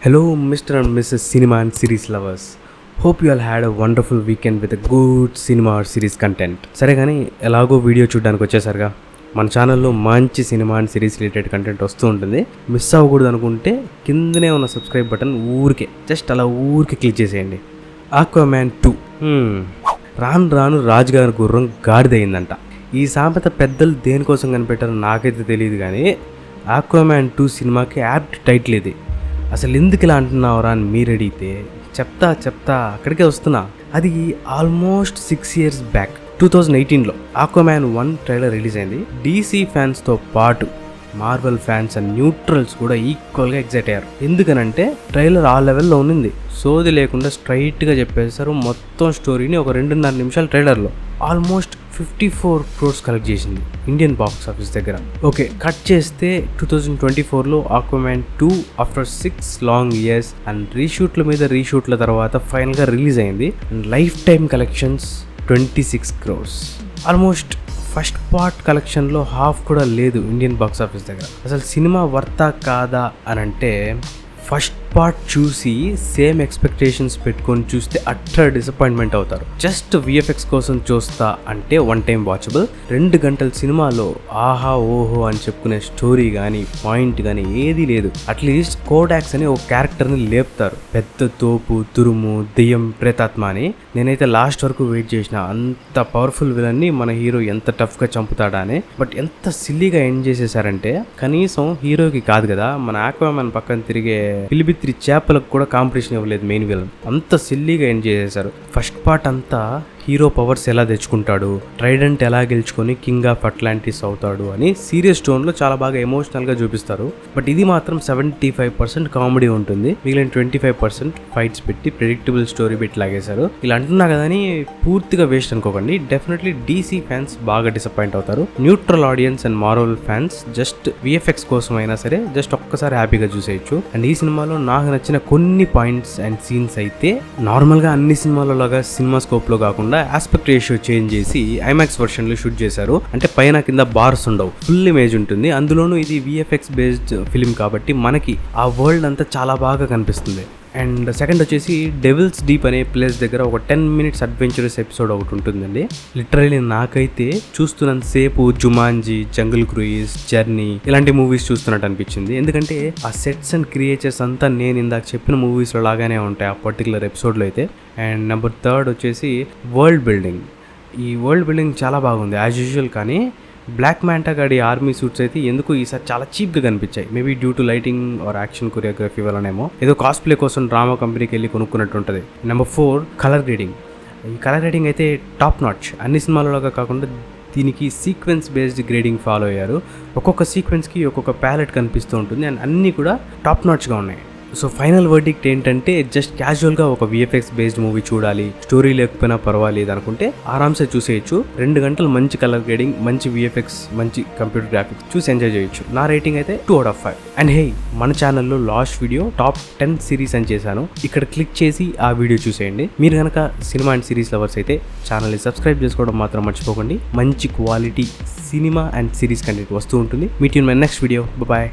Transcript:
Hello, Mr. and Mrs. Cinema and Series lovers. Hope you all had a wonderful weekend with a good cinema or series content. సరే కానీ ఎలాగో video చూడడానికి వచ్చేసరిగా మన ఛానల్లో మంచి cinema and series related content వస్తూ ఉంటుంది. Miss అవ్వకూడదు అనుకుంటే కిందనే ఉన్న సబ్స్క్రైబ్ బటన్ జస్ట్ అలా క్లిక్ చేసేయండి. ఆక్వామ్యాన్ 2 రాను రాను రాజుగారి గుర్రం గాడిదయిందంట. ఈ సామెత పెద్దలు దేనికోసం కనిపెట్టారో నాకైతే తెలియదు, కానీ ఆక్వామ్యాన్ 2 సినిమాకి యాప్ట్ టైటిల్ ఇది. అసలు ఎందుకు ఇలా అంటున్నావురా అని మీరు అడిగితే చెప్తా అక్కడికే వస్తున్నా. అది ఆల్మోస్ట్ 6 years బ్యాక్ 2018లో ఆక్వామ్యాన్ 1 ట్రైలర్ రిలీజ్ అయింది. DC ఫ్యాన్స్తో పాటు మార్వెల్ ఫ్యాన్స్ అండ్ న్యూట్రల్స్ కూడా ఈక్వల్గా ఎగ్జైట్ అయ్యారు. ఎందుకనంటే ట్రైలర్ ఆ లెవెల్లో ఉన్నింది. సోది లేకుండా స్ట్రైట్గా చెప్పేశారు మొత్తం స్టోరీని. ఒక 2.5 నిమిషాల ట్రైలర్లో ఆల్మోస్ట్ 54 crores కలెక్ట్ చేసింది ఇండియన్ బాక్స్ ఆఫీస్ దగ్గర. ఓకే, కట్ చేస్తే 2024లో Aquaman 2 after 6 long years and రీషూట్ల తర్వాత ఫైనల్గా రిలీజ్ అయింది. And life time collections 26 crores. Almost first part కలెక్షన్లో హాఫ్ కూడా లేదు ఇండియన్ బాక్స్ ఆఫీస్ దగ్గర. అసలు సినిమా వర్తా కాదా అని అంటే, ఫస్ట్ పార్ట్ చూసి సేమ్ ఎక్స్పెక్టేషన్స్ పెట్టుకొని చూస్తే అట్టర్ డిసప్పాయింట్మెంట్ అవుతారు. జస్ట్ VFX కోసం చూస్తా అంటే 1 time వాచబుల్. 2 గంటల సినిమాలో ఆహా ఓహో అని చెప్పుకునే స్టోరీ కానీ పాయింట్ కానీ ఏదీ లేదు. అట్లీస్ట్ కోడాక్స్ అని ఒక క్యారెక్టర్ని లేపుతారు, పెద్ద తోపు, తురుము, దెయ్యం, ప్రేతాత్మ అని. నేనైతే లాస్ట్ వరకు వెయిట్ చేసిన. అంత పవర్ఫుల్ విలన్ని మన హీరో ఎంత టఫ్గా చంపుతాడా అని. బట్ ఎంత సిల్లీగా ఎండ్ చేసేసారంటే, కనీసం హీరోకి కాదు కదా, మన ఆక్వామ్యాన్ పక్కన తిరిగే పిలిబిత్రి చేపలకు కూడా కాంపిటీషన్ ఇవ్వలేదు మెయిన్ విలన్. అంత సిల్లీగా ఎండ్ చేసేసారు. ఫస్ట్ పార్ట్ అంతా హీరో పవర్స్ ఎలా తెచ్చుకుంటాడు, ట్రైడెంట్ ఎలా గెలుచుకొని కింగ్ ఆఫ్ అట్లాంటిస్ అవుతాడు అని సీరియస్ టోన్లో చాలా బాగా ఎమోషనల్గా చూపిస్తారు. బట్ ఇది మాత్రం 75% కామెడీ ఉంటుంది. మిగిలిన 25% ఫైట్స్ పెట్టి ప్రెడిక్టబుల్ స్టోరీ పెట్టి లాగేశారు. ఇలా అంటున్నా కదా అని పూర్తిగా వేస్ట్ అనుకోకండి. డెఫినెట్లీ DC ఫ్యాన్స్ బాగా డిసప్పాయింట్ అవుతారు. Neutral audience and Marvel fans just VFX కోసం అయినా సరే జస్ట్ ఒక్కసారి హ్యాపీగా చూసేయచ్చు. అండ్ ఈ సినిమాలో నాకు నచ్చిన కొన్ని పాయింట్స్ అండ్ సీన్స్ అయితే, నార్మల్గా అన్ని సినిమాలో లాగా సినిమా స్కోప్లో కాకుండా ఆస్పెక్ట్ రేషియో చేంజ్ చేసి IMAX వర్షన్లో షూట్ చేశారు. అంటే పైన కింద బార్స్ ఉండవు, ఫుల్ ఇమేజ్ ఉంటుంది. అందులోనూ ఇది VFX బేస్డ్ ఫిలిం కాబట్టి మనకి ఆ వరల్డ్ అంతా చాలా బాగా కనిపిస్తుంది. అండ్ సెకండ్ వచ్చేసి డెవిల్స్ డీప్ అనే ప్లేస్ దగ్గర ఒక 10 minutes అడ్వెంచరస్ ఎపిసోడ్ ఒకటి ఉంటుందండి. లిటరలీ నాకైతే చూస్తున్నంతసేపు జుమాంజీ, జంగిల్ క్రూయిజ్, జర్నీ ఇలాంటి మూవీస్ చూస్తున్నట్టు అనిపించింది. ఎందుకంటే ఆ సెట్స్ అండ్ క్రియేచర్స్ అంతా నేను ఇందాక చెప్పిన మూవీస్లో లాగానే ఉంటాయి ఆ పర్టికులర్ ఎపిసోడ్లో అయితే. అండ్ నెంబర్ 3 వచ్చేసి వరల్డ్ బిల్డింగ్. ఈ వరల్డ్ బిల్డింగ్ చాలా బాగుంది యాజ్ యూజువల్, కానీ బ్లాక్ మ్యాంటా గాడి ఆర్మీ సూట్స్ అయితే ఎందుకు ఈసారి చాలా చీప్గా కనిపించాయి. Maybe due to lighting or action choreography వల్లనేమో. ఏదో కాస్ప్లే కోసం డ్రామా కంపెనీకి వెళ్ళి కొనుక్కున్నట్టు ఉంటుంది. Number 4 colour grading. ఈ కలర్ గ్రేడింగ్ అయితే టాప్ నాచ్. అన్ని సినిమాలలోగా కాకుండా దీనికి సీక్వెన్స్ బేస్డ్ గ్రేడింగ్ ఫాలో అయ్యారు. ఒక్కొక్క సీక్వెన్స్కి ఒక్కొక్క ప్యాలెట్ కనిపిస్తూ ఉంటుంది అండ్ అన్నీ కూడా టాప్ నాచ్గా ఉన్నాయి. సో ఫైనల్ వర్డిక్ట్ ఏంటంటే, జస్ట్ క్యాజువల్గా ఒక VFX బేస్డ్ మూవీ చూడాలి, స్టోరీ లేకపోయినా పర్వాలేదు అనుకుంటే ఆరామ్సే చూసేయచ్చు. 2 గంటలు మంచి కలర్ గ్రేడింగ్, మంచి VFX, మంచి కంప్యూటర్ గ్రాఫిక్స్ చూసి ఎంజాయ్ చేయొచ్చు. నా రేటింగ్ అయితే 2 out of 5. అండ్ హే, మన ఛానల్లో లాస్ట్ వీడియో టాప్ 10 సిరీస్ అని చేశాను. ఇక్కడ క్లిక్ చేసి ఆ వీడియో చూసేయండి. మీరు కనుక సినిమా అండ్ సిరీస్ లవర్స్ అయితే ఛానల్ని సబ్స్క్రైబ్ చేసుకోవడం మాత్రం మర్చిపోకండి. మంచి quality cinema and series content వస్తూ ఉంటుంది. Meet you in my next video. Bye.